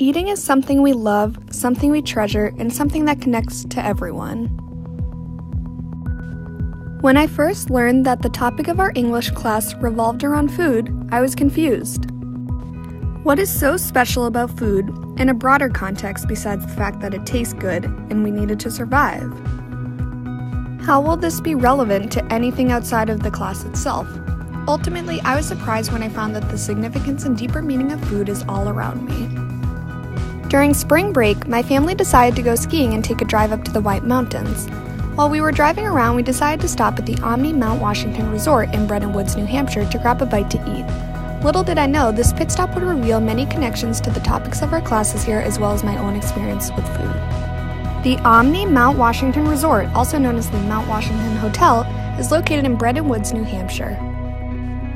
Eating is something we love, something we treasure, and something that connects to everyone. When I first learned that the topic of our English class revolved around food, I was confused. What is so special about food in a broader context besides the fact that it tastes good and we need it to survive? How will this be relevant to anything outside of the class itself? Ultimately, I was surprised when I found that the significance and deeper meaning of food is all around me. During spring break, my family decided to go skiing and take a drive up to the White Mountains. While we were driving around, we decided to stop at the Omni Mount Washington Resort in Bretton Woods, New Hampshire to grab a bite to eat. Little did I know, this pit stop would reveal many connections to the topics of our classes here as well as my own experience with food. The Omni Mount Washington Resort, also known as the Mount Washington Hotel, is located in Bretton Woods, New Hampshire.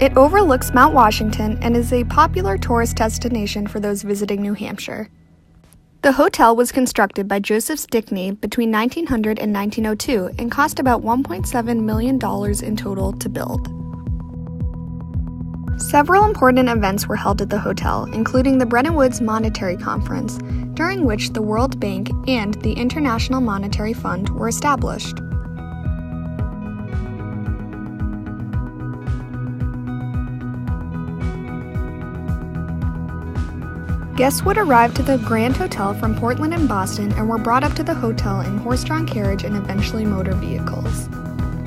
It overlooks Mount Washington and is a popular tourist destination for those visiting New Hampshire. The hotel was constructed by Joseph Stickney between 1900 and 1902 and cost about $1.7 million in total to build. Several important events were held at the hotel, including the Bretton Woods Monetary Conference, during which the World Bank and the International Monetary Fund were established. Guests would arrive to the Grand Hotel from Portland and Boston and were brought up to the hotel in horse-drawn carriage and eventually motor vehicles.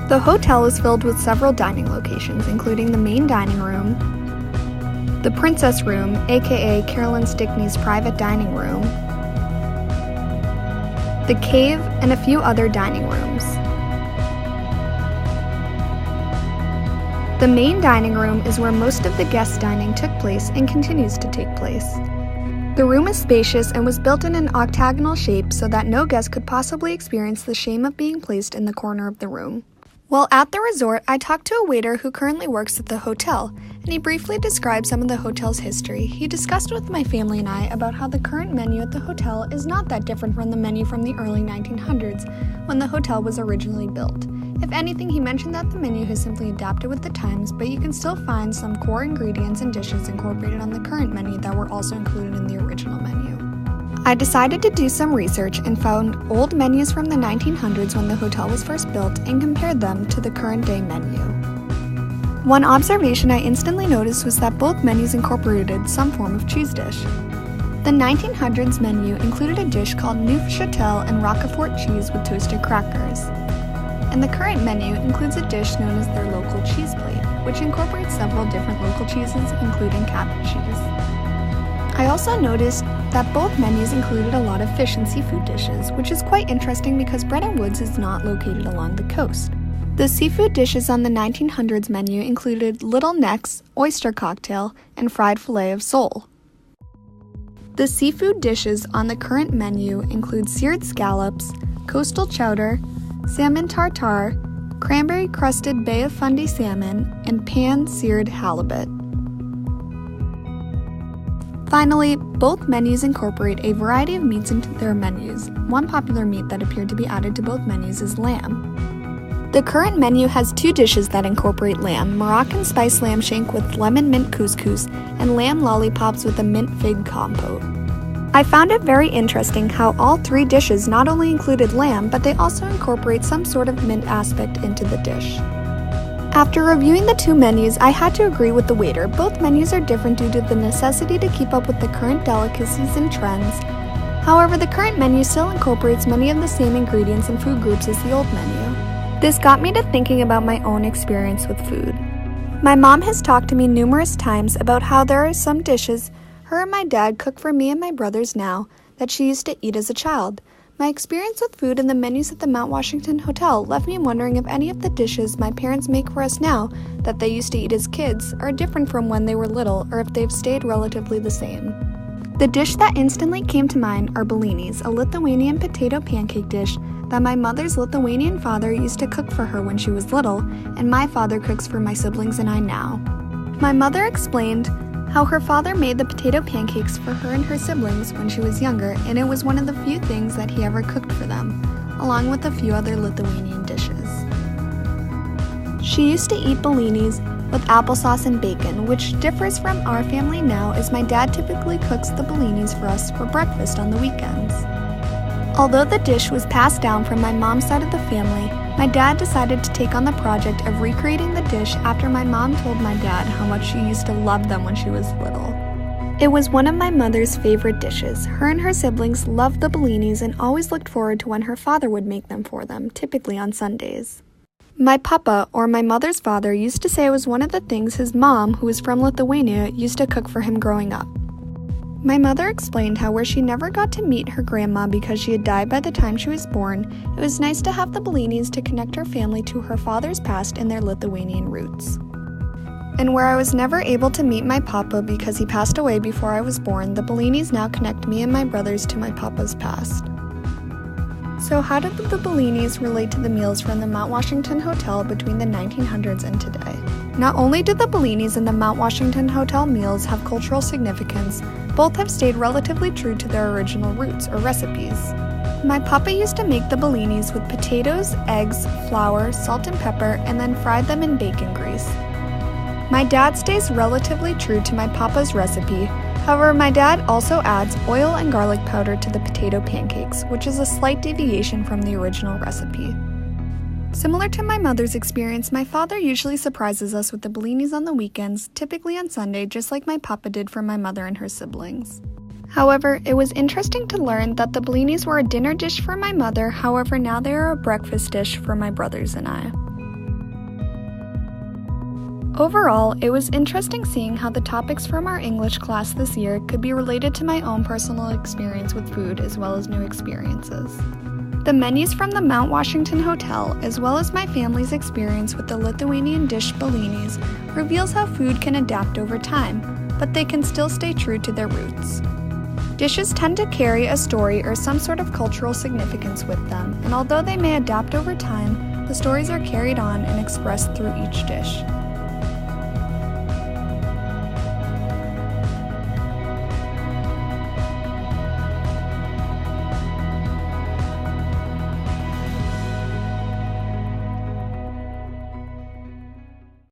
The hotel is filled with several dining locations, including the main dining room, the Princess Room, aka Carolyn Stickney's private dining room, the Cave, and a few other dining rooms. The main dining room is where most of the guest dining took place and continues to take place. The room is spacious and was built in an octagonal shape so that no guest could possibly experience the shame of being placed in the corner of the room. While at the resort, I talked to a waiter who currently works at the hotel, and he briefly described some of the hotel's history. He discussed with my family and I about how the current menu at the hotel is not that different from the menu from the early 1900s, when the hotel was originally built. If anything, he mentioned that the menu has simply adapted with the times, but you can still find some core ingredients and dishes incorporated on the current menu that were also included in the original menu. I decided to do some research and found old menus from the 1900s when the hotel was first built and compared them to the current day menu. One observation I instantly noticed was that both menus incorporated some form of cheese dish. The 1900s menu included a dish called Neufchâtel and Roquefort cheese with toasted crackers. And the current menu includes a dish known as their local cheese plate, which incorporates several different local cheeses, including cabbage cheese. I also noticed that both menus included a lot of fish and seafood dishes, which is quite interesting because Bretton Woods is not located along the coast. The seafood dishes on the 1900s menu included little necks, oyster cocktail, and fried fillet of sole. The seafood dishes on the current menu include seared scallops, coastal chowder, salmon tartare, cranberry-crusted Bay of Fundy salmon, and pan-seared halibut. Finally, both menus incorporate a variety of meats into their menus. One popular meat that appeared to be added to both menus is lamb. The current menu has two dishes that incorporate lamb: Moroccan spiced lamb shank with lemon mint couscous and lamb lollipops with a mint fig compote. I found it very interesting how all three dishes not only included lamb, but they also incorporate some sort of mint aspect into the dish. After reviewing the two menus, I had to agree with the waiter. Both menus are different due to the necessity to keep up with the current delicacies and trends. However, the current menu still incorporates many of the same ingredients and food groups as the old menu. This got me to thinking about my own experience with food. My mom has talked to me numerous times about how there are some dishes her and my dad cook for me and my brothers now that she used to eat as a child. My experience with food and the menus at the Mount Washington Hotel left me wondering if any of the dishes my parents make for us now that they used to eat as kids are different from when they were little, or if they've stayed relatively the same. The dish that instantly came to mind are bellinis, a Lithuanian potato pancake dish that my mother's Lithuanian father used to cook for her when she was little, and my father cooks for my siblings and I now. My mother explained how her father made the potato pancakes for her and her siblings when she was younger, and it was one of the few things that he ever cooked for them, along with a few other Lithuanian dishes. She used to eat bellinis with applesauce and bacon, which differs from our family now as my dad typically cooks the bellinis for us for breakfast on the weekends. Although the dish was passed down from my mom's side of the family, my dad decided to take on the project of recreating the dish after my mom told my dad how much she used to love them when she was little. It was one of my mother's favorite dishes. Her and her siblings loved the bellinis and always looked forward to when her father would make them for them, typically on Sundays. My papa, or my mother's father, used to say it was one of the things his mom, who was from Lithuania, used to cook for him growing up. My mother explained how where she never got to meet her grandma because she had died by the time she was born, it was nice to have the bellinis to connect her family to her father's past and their Lithuanian roots. And where I was never able to meet my papa because he passed away before I was born, the bellinis now connect me and my brothers to my papa's past. So how did the bellinis relate to the meals from the Mount Washington Hotel between the 1900s and today? Not only did the bellinis and the Mount Washington Hotel meals have cultural significance, both have stayed relatively true to their original roots or recipes. My papa used to make the bellinis with potatoes, eggs, flour, salt and pepper, and then fried them in bacon grease. My dad stays relatively true to my papa's recipe. However, my dad also adds oil and garlic powder to the potato pancakes, which is a slight deviation from the original recipe. Similar to my mother's experience, my father usually surprises us with the bellinis on the weekends, typically on Sunday, just like my papa did for my mother and her siblings. However, it was interesting to learn that the bellinis were a dinner dish for my mother, however now they are a breakfast dish for my brothers and I. Overall, it was interesting seeing how the topics from our English class this year could be related to my own personal experience with food as well as new experiences. The menus from the Mount Washington Hotel, as well as my family's experience with the Lithuanian dish bellinis, reveals how food can adapt over time, but they can still stay true to their roots. Dishes tend to carry a story or some sort of cultural significance with them, and although they may adapt over time, the stories are carried on and expressed through each dish.